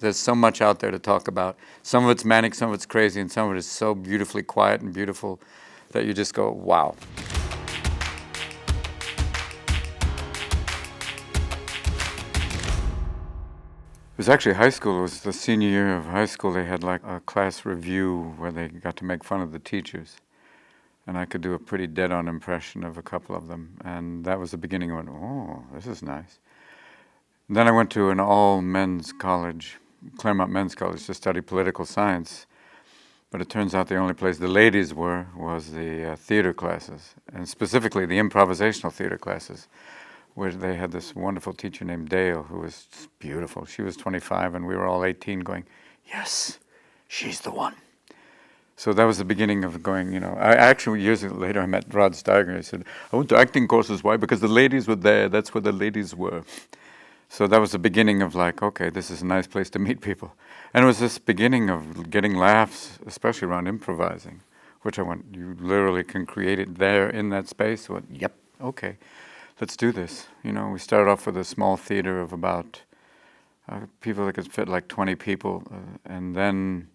There's so much out there to talk about. Some of it's manic, some of it's crazy, and some of it is so beautifully quiet and beautiful that you just go, wow. It was actually high school. It was the senior year of high school. They had like a class review where they got to make fun of the teachers. And I could do a pretty dead-on impression of a couple of them. And that was the beginning. I went, oh, this is nice. And then I went to an all-men's college, Claremont Men's College, to study political science. But it turns out the only place the ladies were was the theater classes, and specifically the improvisational theater classes, where they had this wonderful teacher named Dale, who was beautiful. She was 25, and we were all 18 going, yes, she's the one. So that was the beginning of going, I actually, years later, I met Rod Steiger. He said, I went to acting courses. Why? Because the ladies were there. That's where the ladies were. So that was the beginning of like, okay, this is a nice place to meet people. And it was this beginning of getting laughs, especially around improvising, which I went, you literally can create it there in that space. I went, yep, okay. Let's do this. We started off with a small theater of about people that could fit like 20 people. And then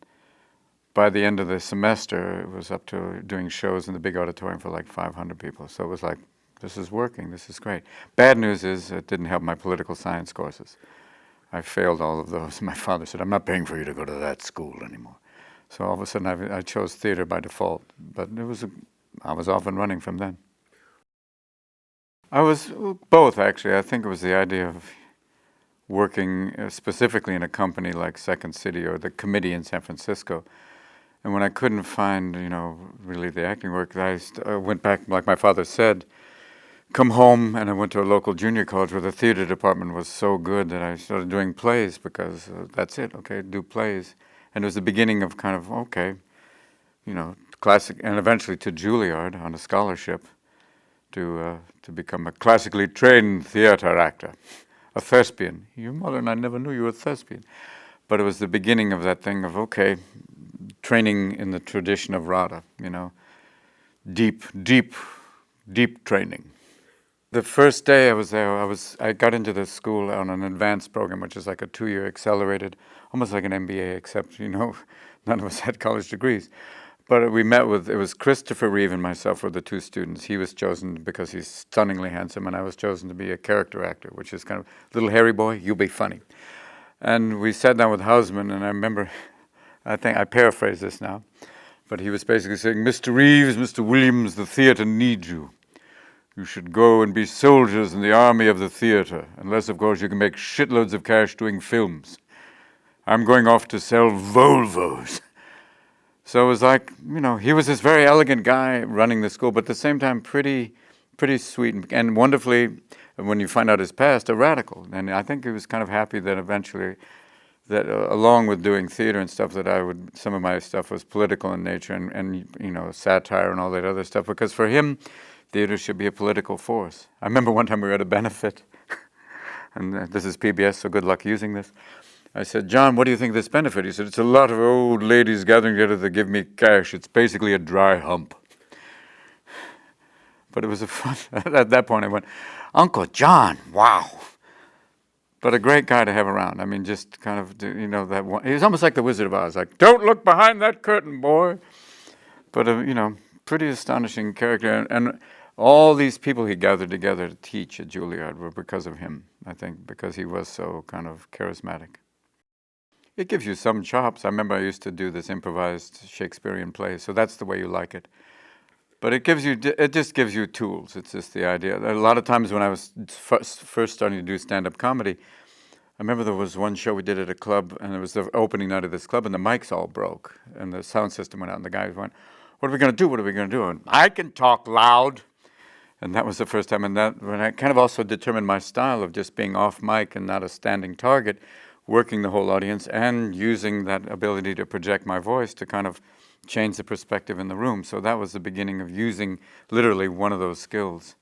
by the end of the semester, it was up to doing shows in the big auditorium for like 500 people. So it was like, this is working. This is great. Bad news is it didn't help my political science courses. I failed all of those. My father said, I'm not paying for you to go to that school anymore. So all of a sudden, I chose theater by default. But I was off and running from then. I was both, actually. I think it was the idea of working specifically in a company like Second City or the Committee in San Francisco. And when I couldn't find, really the acting work, I went back, like my father said, come home, and I went to a local junior college where the theater department was so good that I started doing plays because that's it, okay, do plays. And it was the beginning of kind of, okay, classic, and eventually to Juilliard on a scholarship to become a classically trained theater actor, a thespian. Your mother and I never knew you were a thespian. But it was the beginning of that thing of, okay, training in the tradition of Radha, deep training. The first day I was there, I got into the school on an advanced program, which is like a 2-year accelerated, almost like an MBA, except, none of us had college degrees. But it was Christopher Reeve and myself were the 2 students. He was chosen because he's stunningly handsome, and I was chosen to be a character actor, which is kind of, little hairy boy, you be funny. And we sat down with Housman, and I remember, I think I paraphrase this now, but he was basically saying, Mr. Reeves, Mr. Williams, the theater needs you. You should go and be soldiers in the army of the theater, unless, of course, you can make shitloads of cash doing films. I'm going off to sell Volvos. So it was like, he was this very elegant guy running the school, but at the same time pretty sweet and wonderfully, when you find out his past, a radical. And I think he was kind of happy that eventually, that along with doing theater and stuff, that some of my stuff was political in nature and satire and all that other stuff, because for him, theater should be a political force. I remember one time we were at a benefit, and this is PBS, so good luck using this. I said, John, what do you think of this benefit? He said, it's a lot of old ladies gathering together to give me cash. It's basically a dry hump. But it was at that point I went, Uncle John, wow. But a great guy to have around. I mean, just kind of, that one. He was almost like the Wizard of Oz, like, don't look behind that curtain, boy. But, pretty astonishing character. And all these people he gathered together to teach at Juilliard were because of him, I think, because he was so kind of charismatic. It gives you some chops. I remember I used to do this improvised Shakespearean play, so that's the way you like it. But it just gives you tools. It's just the idea. A lot of times when I was first starting to do stand-up comedy, I remember there was one show we did at a club, and it was the opening night of this club, and the mics all broke, and the sound system went out, and the guys went, what are we going to do? What are we going to do? And I can talk loud. And that was the first time. And that when I kind of also determined my style of just being off mic and not a standing target, working the whole audience and using that ability to project my voice to kind of change the perspective in the room. So that was the beginning of using literally one of those skills.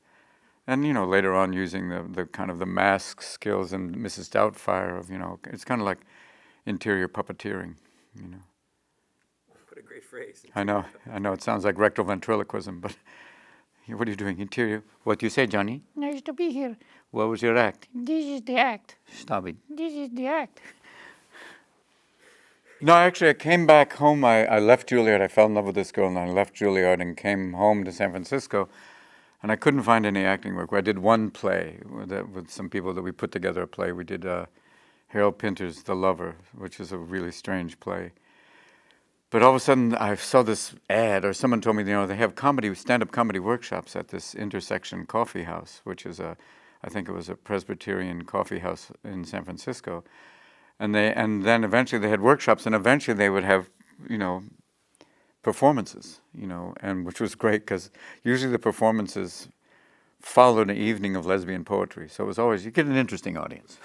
And, later on using the kind of the mask skills and Mrs. Doubtfire of, it's kind of like interior puppeteering, What a great phrase. I know, it sounds like rectal ventriloquism, but what are you doing? Interior. What do you say, Johnny? Nice to be here. What was your act? This is the act. Stop it. This is the act. No, actually, I came back home. I left Juilliard. I fell in love with this girl, and I left Juilliard and came home to San Francisco. And I couldn't find any acting work. I did one play with some people that we put together a play. We did Harold Pinter's The Lover, which is a really strange play. But all of a sudden, I saw this ad, or someone told me, they have stand-up comedy workshops at this Intersection Coffee House, which is I think it was a Presbyterian coffee house in San Francisco. And then eventually they had workshops, and eventually they would have, performances, and which was great because usually the performances followed an evening of lesbian poetry. So it was always, you get an interesting audience.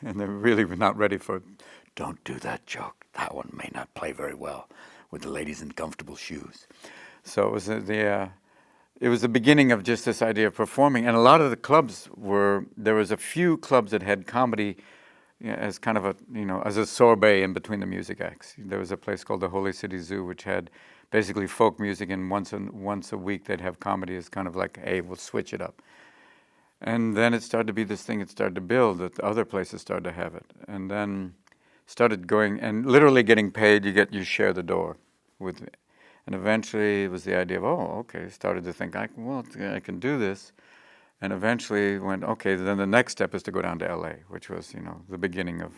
And they really were not ready for, don't do that joke. That one may not play very well with the ladies in comfortable shoes. So it was it was the beginning of just this idea of performing. And a lot of the clubs there was a few clubs that had comedy as kind of as a sorbet in between the music acts. There was a place called the Holy City Zoo, which had basically folk music, and once a week they'd have comedy as kind of like, hey, we'll switch it up. And then it started to be this thing, it started to build, that other places started to have it. And then started going, and literally getting paid, you share the door with it. And eventually it was the idea of, okay, started to think, I can do this. And eventually went, okay, then the next step is to go down to LA, which was, the beginning of,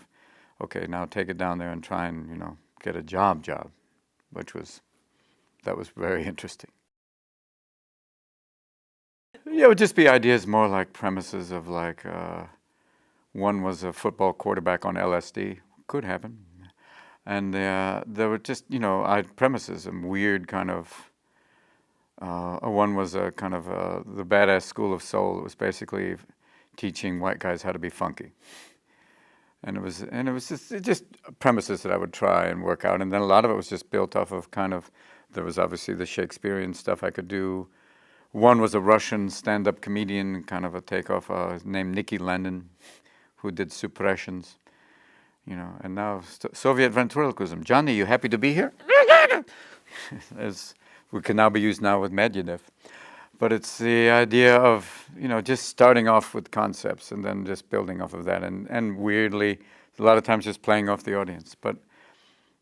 okay, now take it down there and try and, get a job, that was very interesting. Yeah, it would just be ideas more like premises of like, one was a football quarterback on LSD, could happen. And there were just, premises and weird kind of, one was a kind of the Badass School of Soul. It was basically teaching white guys how to be funky, and it was just premises that I would try and work out. And then a lot of it was just built off of there was obviously the Shakespearean stuff I could do. One was a Russian stand-up comedian, kind of a takeoff, named Nicky Landon, who did suppressions, and now Soviet ventriloquism. Johnny, you happy to be here? We can now be used now with Medvedev. But it's the idea of, just starting off with concepts and then just building off of that. And weirdly, a lot of times just playing off the audience. But,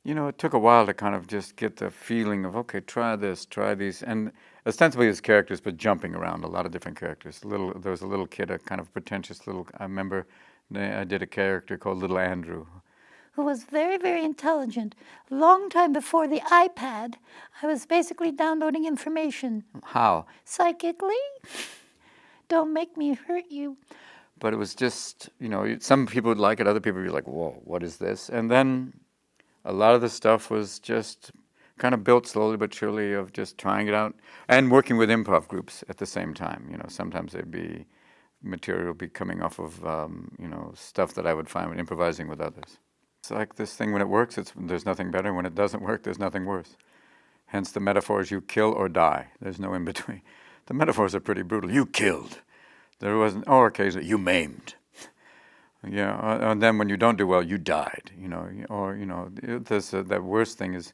it took a while to kind of just get the feeling of, okay, try this, try these. And ostensibly as characters, but jumping around a lot of different characters. There was a little kid, a kind of pretentious I remember I did a character called Little Andrew, who was very, very intelligent. A long time before the iPad, I was basically downloading information. How? Psychically. Don't make me hurt you. But it was just, some people would like it, other people would be like, whoa, what is this? And then a lot of the stuff was just kind of built slowly but surely of just trying it out and working with improv groups at the same time. Sometimes material would be coming off of, stuff that I would find when improvising with others. It's like this thing, when it works, there's nothing better. When it doesn't work, there's nothing worse. Hence the metaphor is you kill or die. There's no in between. The metaphors are pretty brutal. You killed. There wasn't, or occasionally, you maimed. Yeah, and then when you don't do well, you died. That worst thing is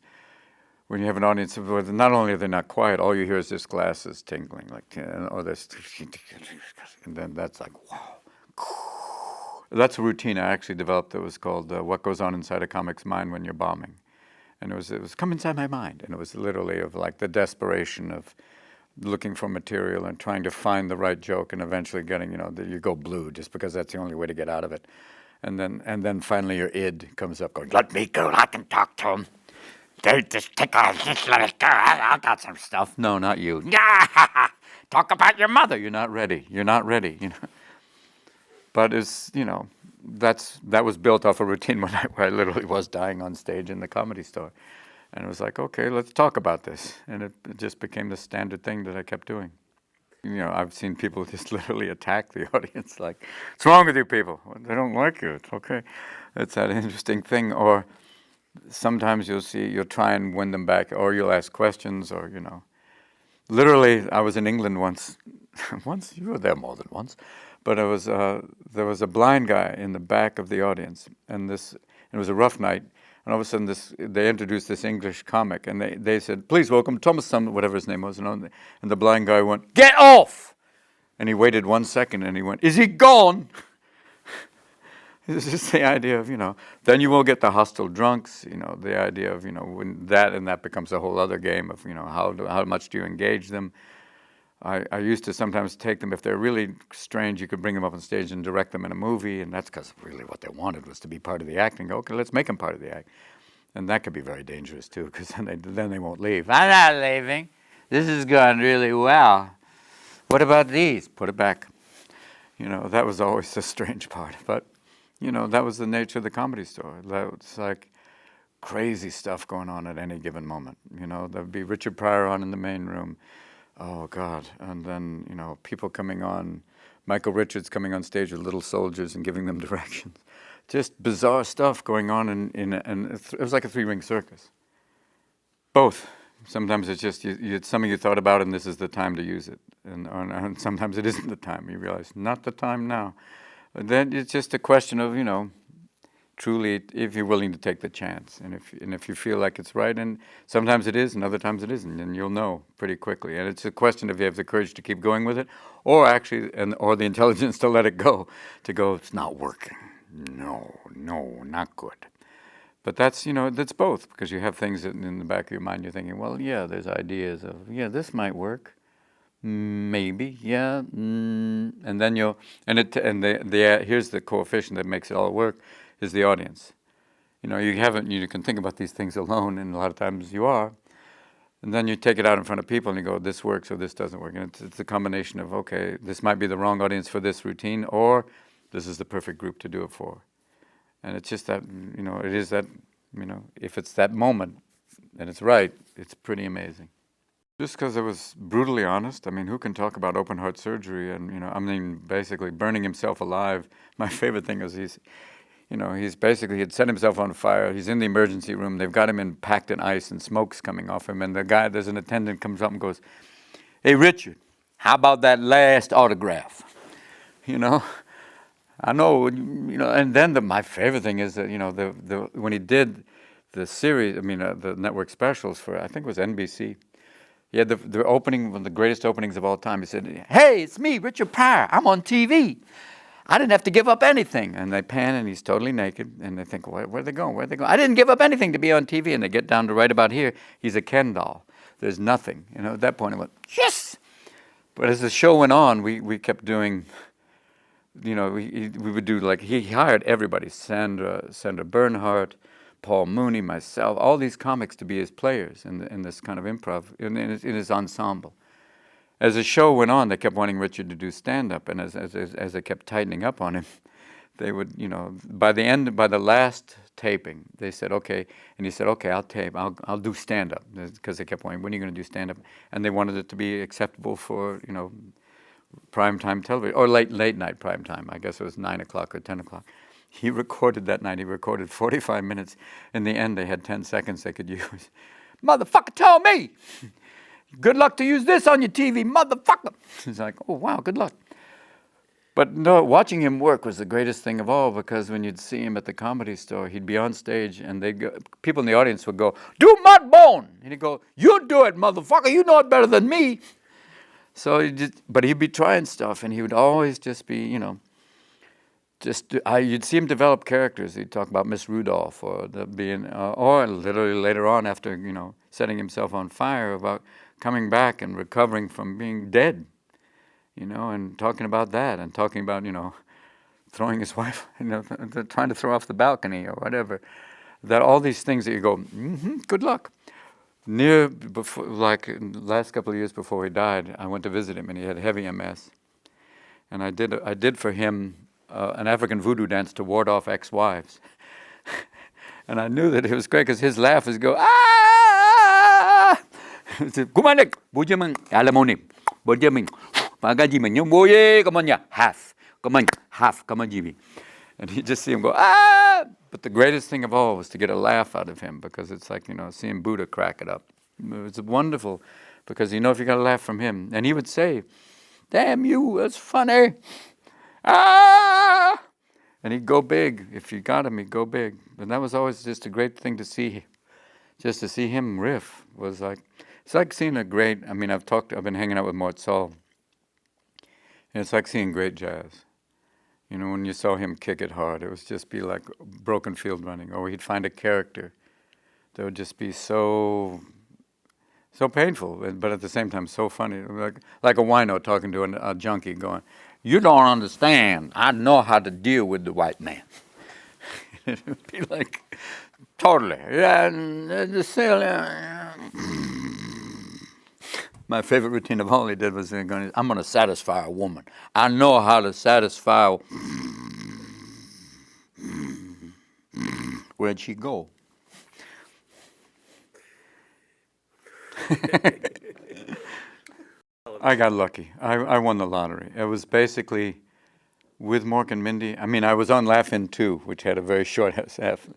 when you have an audience where not only are they not quiet, all you hear is just glasses tinkling, or this, and then that's like, wow. That's a routine I actually developed that was called What Goes On Inside a Comic's Mind When You're Bombing. And it was come inside my mind. And it was literally of like the desperation of looking for material and trying to find the right joke and eventually getting, you go blue just because that's the only way to get out of it. And then finally your id comes up going, let me go, I can talk to him. They just take off, just let it go, I got some stuff. No, not you. Talk about your mother. You're not ready. But it's, that was built off a routine where I literally was dying on stage in the Comedy Store. And it was like, okay, let's talk about this. And it just became the standard thing that I kept doing. I've seen people just literally attack the audience, like, what's wrong with you people? They don't like you. It's okay. It's that interesting thing. Or sometimes you'll try and win them back, or you'll ask questions, or, Literally, I was in England once. Once? You were there more than once. But there was a blind guy in the back of the audience, and it was a rough night. And all of a sudden, they introduced this English comic, and they said, "Please welcome Thomas," whatever his name was, and the blind guy went, "Get off!" And he waited 1 second, and he went, "Is he gone?" It's just the idea of, then you will get the hostile drunks, the idea of, when that becomes a whole other game of, how much do you engage them. I used to sometimes take them, if they're really strange, you could bring them up on stage and direct them in a movie, and that's because really what they wanted was to be part of the act, and go, okay, let's make them part of the act. And that could be very dangerous too, because then they won't leave. I'm not leaving. This has gone really well. What about these? Put it back. That was always the strange part. But, that was the nature of the Comedy Store. That was like crazy stuff going on at any given moment. There'd be Richard Pryor on in the main room. Oh, God. And then, people coming on, Michael Richards coming on stage with little soldiers and giving them directions. Just bizarre stuff going on, and it was like a three-ring circus. Both. Sometimes it's just it's something you thought about, and this is the time to use it. And sometimes it isn't the time. You realize, not the time now. And then it's just a question of, truly, if you're willing to take the chance, and if you feel like it's right, and sometimes it is, and other times it isn't, and you'll know pretty quickly. And it's a question of you have the courage to keep going with it, or the intelligence to let it go, it's not working. No, not good. But that's both, because you have things in the back of your mind. You're thinking, well, yeah, there's ideas of, this might work, maybe, yeah, and then here's the coefficient that makes it all work, is the audience. You can think about these things alone, and a lot of times you are, and then you take it out in front of people and you go, this works or this doesn't work, and it's a combination of, okay, this might be the wrong audience for this routine, or this is the perfect group to do it for. And it's just that, it is that, if it's that moment and it's right, it's pretty amazing. Just because it was brutally honest. Who can talk about open heart surgery and, basically burning himself alive. My favorite thing is he'd set himself on fire. He's in the emergency room. They've got him packed in ice, and smoke's coming off him. And there's an attendant comes up and goes, "Hey, Richard, how about that last autograph?" I know, and then my favorite thing is that, when he did the series, the network specials for, I think it was NBC, he had the opening, one of the greatest openings of all time. He said, "Hey, it's me, Richard Pryor. I'm on TV. I didn't have to give up anything." And they pan, and he's totally naked, and they think, where are they going? Where are they going? I didn't give up anything to be on TV. And they get down to right about here. He's a Ken doll. There's nothing. At that point, I went, yes! But as the show went on, we kept doing... we would do, like, he hired everybody, Sandra Bernhardt, Paul Mooney, myself, all these comics to be his players in this kind of improv, in his ensemble. As the show went on, they kept wanting Richard to do stand-up, and as they kept tightening up on him, they would, by the last taping, they said, okay, and he said, okay, I'll tape, I'll do stand-up, because they kept wanting, when are you going to do stand-up? And they wanted it to be acceptable for, primetime television, or late night primetime. I guess it was 9 o'clock or 10 o'clock. He recorded that night. He recorded 45 minutes. In the end, they had 10 seconds they could use. "Motherfucker, tell me! Good luck to use this on your TV, motherfucker!" He's like, oh, wow, good luck. But no, watching him work was the greatest thing of all, because when you'd see him at the Comedy Store, he'd be on stage, and people in the audience would go, "Do Mudbone!" And he'd go, "You do it, motherfucker! You know it better than me!" So, but he'd be trying stuff, and he would always just be, you'd see him develop characters. He'd talk about Miss Rudolph, or literally later on, after setting himself on fire, about coming back and recovering from being dead, and talking about that, and talking about throwing his wife, trying to throw off the balcony or whatever. That all these things that you go, good luck. Before, like in the last couple of years before he died, I went to visit him, and he had heavy MS. And I did for him an African voodoo dance to ward off ex-wives. And I knew that it was great, because his laugh was go, ah! And you just see him go, ah! But the greatest thing of all was to get a laugh out of him, because it's like, seeing Buddha crack it up. It was wonderful, because if you got a laugh from him. And he would say, "Damn you, that's funny. Ah!" And he'd go big. If you got him, he'd go big. And that was always just a great thing to see. Just to see him riff was like, it's like seeing a great, I've been hanging out with Mort Sahl. And it's like seeing great jazz. You know, when you saw him kick it hard, it would just be like broken field running. Or he'd find a character that would just be so painful, but at the same time so funny. Like a wino talking to a junkie going, "You don't understand. I know how to deal with the white man." It would be like, totally. Yeah, my favorite routine of all he did was going, "I'm going to satisfy a woman. I know how to satisfy a..." Where'd she go? I got lucky. I won the lottery. It was basically with Mork and Mindy. I mean, I was on Laugh-In 2, which had a very short half.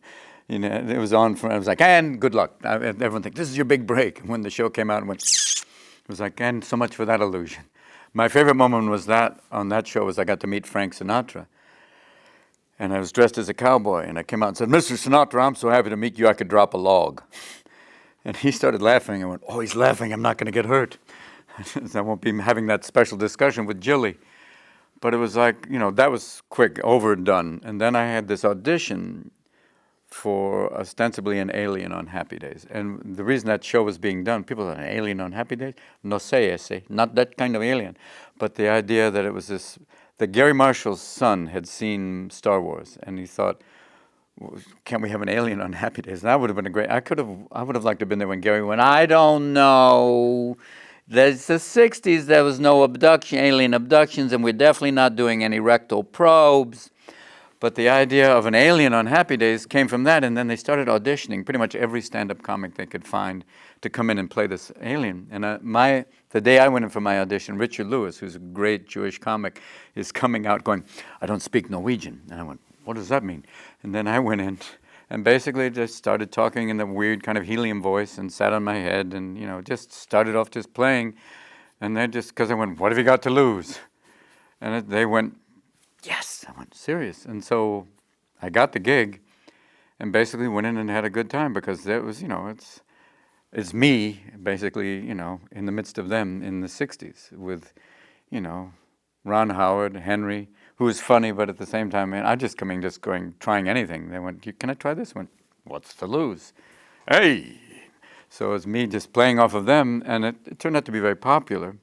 You know, it was on. I was like, and good luck. Everyone thinks this is your big break. And when the show came out and went, it was like, and so much for that illusion. My favorite moment was that on that show was I got to meet Frank Sinatra. And I was dressed as a cowboy, and I came out and said, "Mr. Sinatra, I'm so happy to meet you, I could drop a log." And he started laughing. I went, "Oh, he's laughing. I'm not going to get hurt. I won't be having that special discussion with Jilly." But it was like, you know, that was quick, over and done. And then I had this audition for ostensibly an alien on Happy Days. And the reason that show was being done, people thought, "An alien on Happy Days? No sé ese, not that kind of alien." But the idea that it was this, that Gary Marshall's son had seen Star Wars, and he thought, "Can't we have an alien on Happy Days?" And that would have been a great, I would have liked to have been there when Gary went, "I don't know. There's the 60s, there was no alien abductions, and we're definitely not doing any rectal probes." But the idea of an alien on Happy Days came from that, and then they started auditioning pretty much every stand-up comic they could find to come in and play this alien. And the day I went in for my audition, Richard Lewis, who's a great Jewish comic, is coming out going, "I don't speak Norwegian." And I went, "What does that mean?" And then I went in and basically just started talking in the weird kind of helium voice and sat on my head and, you know, just started off just playing. And then just, because I went, "What have you got to lose?" And they went, "Yes." I went, "Serious?" And so I got the gig and basically went in and had a good time because it was, you know, it's me basically, you know, in the midst of them in the 60s with, you know, Ron Howard, Henry, who was funny, but at the same time, man, I just going, trying anything. They went, "Can I try this?" I went, "What's to lose?" Hey! So it was me just playing off of them, and it turned out to be very popular.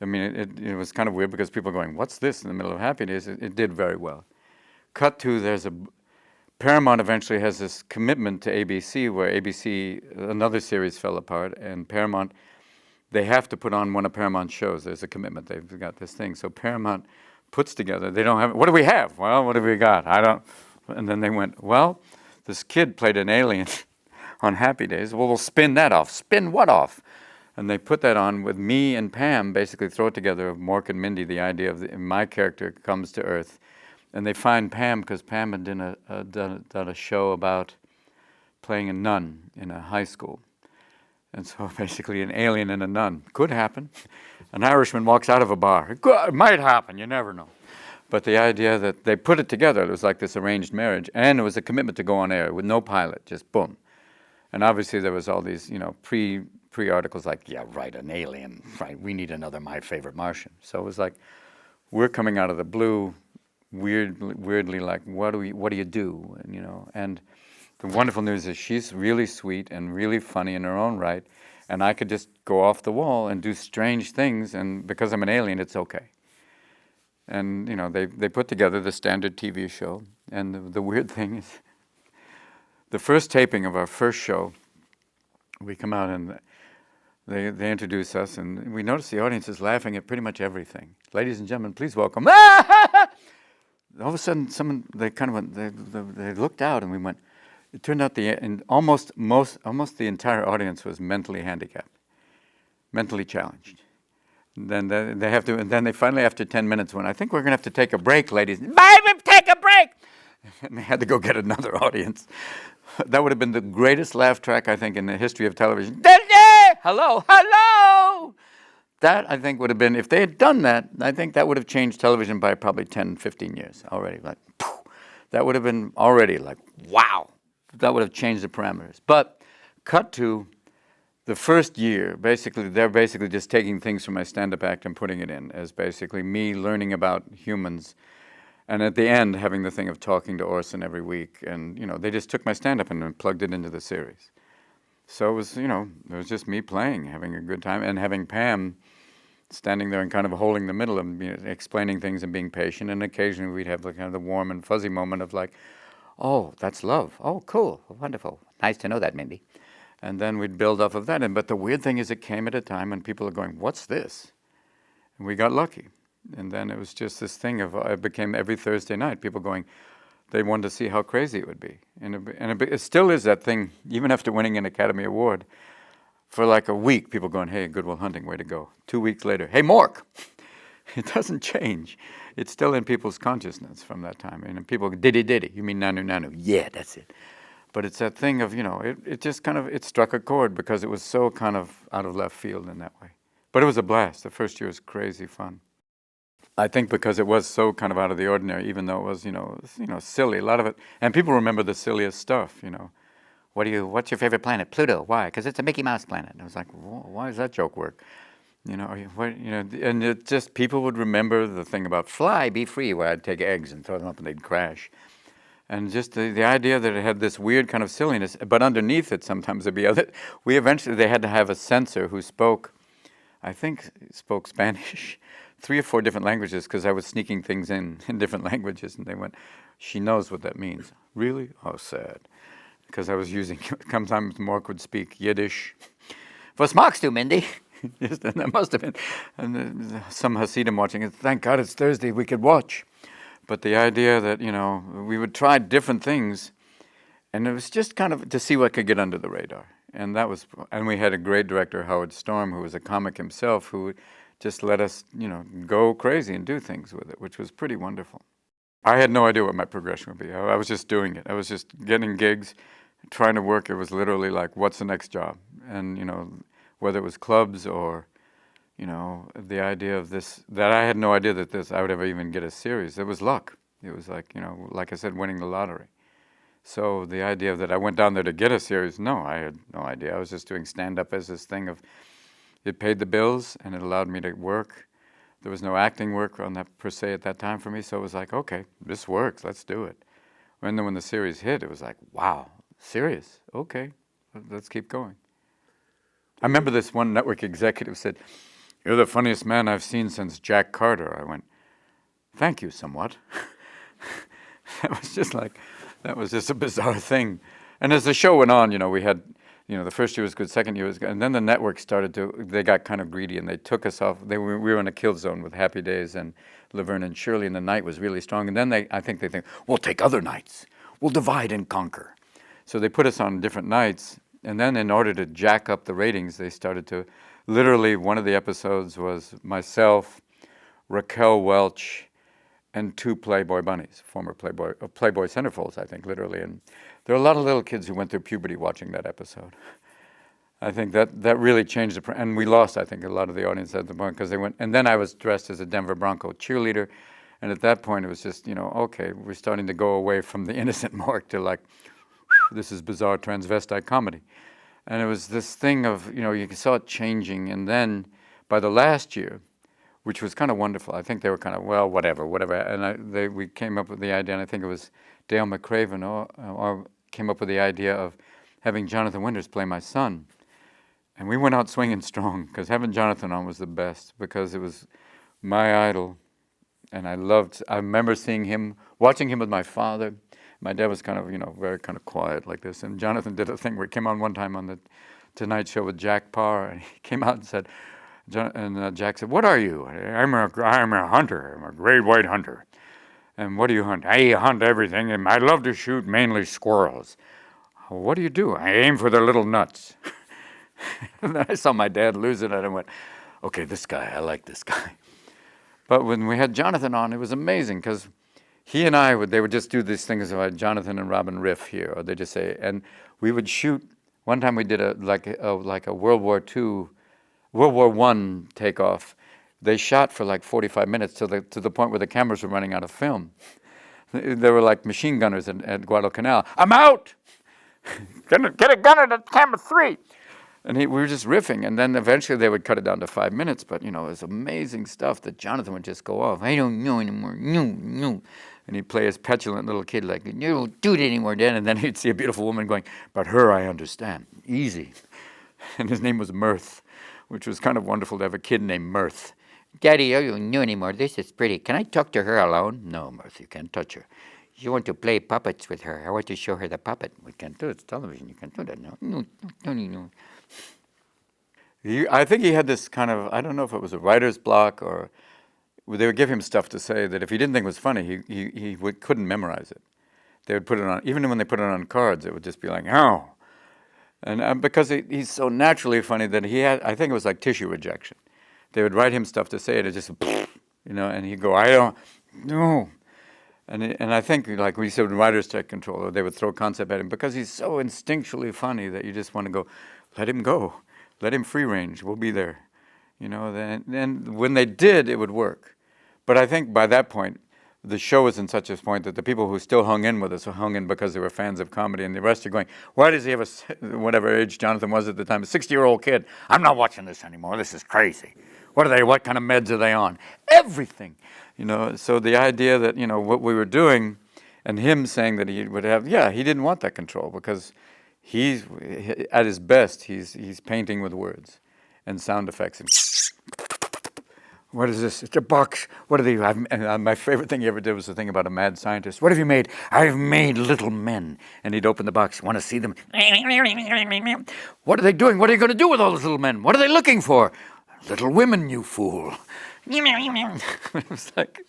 I mean, it was kind of weird because people were going, "What's this?" in the middle of Happy Days. It did very well. Cut to, Paramount eventually has this commitment to ABC, where ABC, another series fell apart, and Paramount, they have to put on one of Paramount's shows. There's a commitment. They've got this thing. So Paramount puts together, they don't have, "What do we have?" "Well, what have we got?" "I don't." And then they went, "Well, this kid played an alien on Happy Days. Well, we'll spin that off." "Spin what off?" And they put that on with me and Pam, basically throw it together of Mork and Mindy, the idea of my character comes to Earth. And they find Pam, because Pam had done a show about playing a nun in a high school. And so basically an alien and a nun. Could happen. An Irishman walks out of a bar. It might happen, you never know. But the idea that they put it together, it was like this arranged marriage, and it was a commitment to go on air with no pilot, just boom. And obviously there was all these, you know, pre-articles like, "Yeah, right, an alien, right, we need another My Favorite Martian." So it was like, we're coming out of the blue, weirdly like, what do you do? And, you know, and the wonderful news is she's really sweet and really funny in her own right, and I could just go off the wall and do strange things, and because I'm an alien, it's okay. And, you know, they put together the standard TV show, and the weird thing is, the first taping of our first show, we come out and they introduce us, and we notice the audience is laughing at pretty much everything. "Ladies and gentlemen, please welcome." All of a sudden, they looked out, and we went. It turned out almost the entire audience was mentally handicapped, mentally challenged. And then they finally, after 10 minutes, went, "I think we're going to have to take a break, ladies." "Baby, take a break!" And they had to go get another audience. That would have been the greatest laugh track, I think, in the history of television. Hello, hello! That, I think, would have been, if they had done that, I think that would have changed television by probably 10, 15 years already. Like, poof, that would have been already like, wow. That would have changed the parameters. But cut to the first year, basically, they're basically just taking things from my stand-up act and putting it in as basically me learning about humans And at the end, having the thing of talking to Orson every week, and they just took my stand-up and then plugged it into the series. So it was, it was just me playing, having a good time, and having Pam standing there and kind of holding the middle and explaining things and being patient. And occasionally we'd have kind of the warm and fuzzy moment of like, oh, that's love. Oh, cool, wonderful, nice to know that, Mindy. And then we'd build off of that. But the weird thing is, it came at a time when people are going, what's this? And we got lucky. And then it was just this thing of, it became every Thursday night, people going, they wanted to see how crazy it would be. And it still is that thing, even after winning an Academy Award. For like a week, people going, hey, Good Will Hunting, way to go. 2 weeks later, hey, Mork. It doesn't change. It's still in people's consciousness from that time. And people go, diddy, you mean nanu? Yeah, that's it. But it's that thing of, it just kind of, it struck a chord because it was so kind of out of left field in that way. But it was a blast. The first year was crazy fun. I think because it was so kind of out of the ordinary, even though it was, silly, a lot of it. And people remember the silliest stuff, What's your favorite planet? Pluto. Why? Because it's a Mickey Mouse planet. And I was like, why does that joke work? And it just, people would remember the thing about fly, be free, where I'd take eggs and throw them up and they'd crash. And just the idea that it had this weird kind of silliness, but underneath it sometimes there'd be other, they had to have a censor who spoke Spanish, 3 or 4 different languages, because I was sneaking things in different languages, and they went, she knows what that means. Really? Oh, sad. Because I was using, sometimes Mork would speak Yiddish. Was magst du, Mindy? Yes, and that must have been. And some Hasidim watching it, thank God it's Thursday, we could watch. But the idea that, we would try different things, and it was just kind of to see what could get under the radar. And and we had a great director, Howard Storm, who was a comic himself, who just let us, go crazy and do things with it, which was pretty wonderful. I had no idea what my progression would be. I was just doing it. I was just getting gigs, trying to work. It was literally like, what's the next job? And, whether it was clubs or, the idea of this, that I had no idea that I would ever even get a series. It was luck. It was like, like I said, winning the lottery. So the idea that I went down there to get a series, no, I had no idea. I was just doing stand-up as this thing of, it paid the bills and it allowed me to work. There was no acting work on that per se at that time for me, so it was like, okay, this works, let's do it. And then when the series hit, it was like, wow, serious? Okay, let's keep going. I remember this one network executive said, you're the funniest man I've seen since Jack Carter. I went, thank you somewhat. That was just a bizarre thing. And as the show went on, we had, the first year was good, second year was good, and then the network they got kind of greedy and they took us off. We were in a kill zone with Happy Days and Laverne and Shirley, and the night was really strong. And then I think they think, we'll take other nights. We'll divide and conquer. So they put us on different nights, and then in order to jack up the ratings, they started to, literally one of the episodes was myself, Raquel Welch, and 2 Playboy bunnies, former Playboy centerfolds, I think, literally. And there are a lot of little kids who went through puberty watching that episode. I think that really changed and we lost, I think, a lot of the audience at the point, because they went, and then I was dressed as a Denver Bronco cheerleader, and at that point it was just, okay, we're starting to go away from the innocent Mork to like, this is bizarre transvestite comedy. And it was this thing of, you saw it changing, and then by the last year, which was kind of wonderful. I think they were kind of, well, whatever. And we came up with the idea, and I think it was Dale McCraven or came up with the idea of having Jonathon Winters play my son. And we went out swinging strong, because having Jonathon on was the best, because it was my idol. And I remember watching him with my father. My dad was kind of, very kind of quiet like this. And Jonathon did a thing where he came on one time on the Tonight Show with Jack Parr, and he came out and said, Jack said, what are you? I'm a hunter. I'm a great white hunter. And what do you hunt? I hunt everything, and I love to shoot mainly squirrels. What do? I aim for their little nuts. And then I saw my dad lose it, and I went, okay, this guy, I like this guy. But when we had Jonathon on, it was amazing, because he and they would just do these things about Jonathon and Robin riff here, or they just say, and we would shoot. One time we did a World War I takeoff. They shot for like 45 minutes to the point where the cameras were running out of film. They were like machine gunners at Guadalcanal. I'm out! Get a gun at camera 3! And we were just riffing, and then eventually they would cut it down to 5 minutes, but it was amazing stuff that Jonathon would just go off. I don't know anymore. No. And he'd play his petulant little kid like, you don't do it anymore, Dad. And then he'd see a beautiful woman going, but her I understand, easy. And his name was Mirth, which was kind of wonderful to have a kid named Mirth. Daddy, I don't know anymore. This is pretty. Can I talk to her alone? No, Mirth, you can't touch her. You want to play puppets with her. I want to show her the puppet. We can't do it. It's television. You can't do that. No. I think he had this kind of, I don't know if it was a writer's block or they would give him stuff to say that if he didn't think it was funny, he couldn't memorize it. They would put it on, even when they put it on cards, it would just be like, oh. And because he's so naturally funny that he had, I think it was like tissue rejection. They would write him stuff to say it, it just, and he'd go, I don't, no. And I think, like we said, when writers take control, or they would throw concept at him, because he's so instinctually funny that you just want to go, let him go. Let him free range. We'll be there. Then when they did, it would work. But I think by that point, the show was in such a point that the people who still hung in with us hung in because they were fans of comedy, and the rest are going, why does he have whatever age Jonathon was at the time, a 60-year-old kid? I'm not watching this anymore. This is crazy. What kind of meds are they on? Everything. So the idea that, what we were doing, and him saying that he would have, he didn't want that control, because he's at his best. He's painting with words and sound effects. And what is this? It's a box. What are they? My favorite thing he ever did was the thing about a mad scientist. What have you made? I've made little men. And he'd open the box. Want to see them? What are they doing? What are you going to do with all those little men? What are they looking for? Little women, you fool. It was like,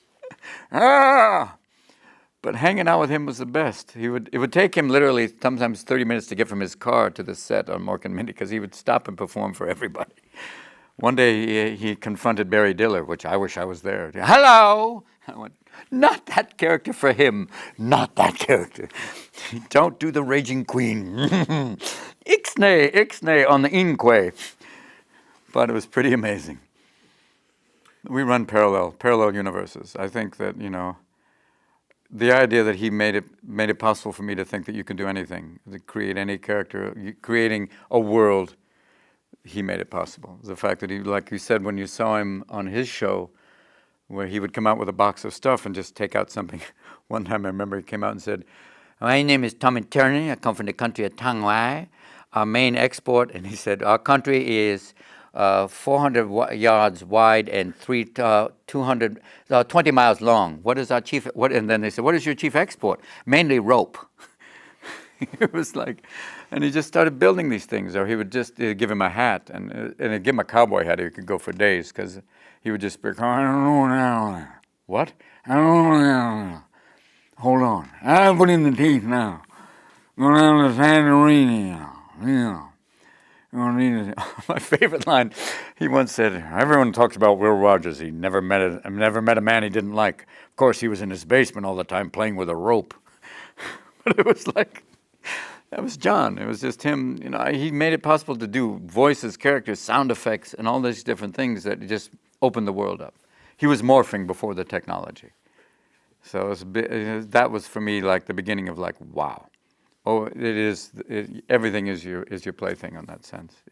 But hanging out with him was the best. It would take him literally sometimes 30 minutes to get from his car to the set on Mork and Mindy, because he would stop and perform for everybody. One day he confronted Barry Diller, which I wish I was there. Hello! I went, not that character for him. Not that character. Don't do the Raging Queen. Ixnay on the Inque. But it was pretty amazing. We run parallel universes. I think that, the idea that he made it possible for me to think that you can do anything, to create any character, creating a world, he made it possible. The fact that he, like you said, when you saw him on his show, where he would come out with a box of stuff and just take out something. One time I remember he came out and said, my name is Tommy Turney. I come from the country of Tangwai. Our main export, and he said, our country is 400 yards wide and 20 miles long. What is our chief? And then they said, what is your chief export? Mainly rope. It was like, and he just started building these things. Or he would just give him a hat, and he'd give him a cowboy hat. He could go for days, because he would just speak. I don't know now. What? I don't know now. Hold on. I'll put in the teeth now. Go down to Santorini now. My favorite line, he once said, everyone talks about Will Rogers. He never met a man he didn't like. Of course, he was in his basement all the time playing with a rope. But it was like, that was John. It was just him. He made it possible to do voices, characters, sound effects, and all these different things that just opened the world up. He was morphing before the technology. So that was for me like the beginning of like, wow. Oh, everything is your plaything in that sense.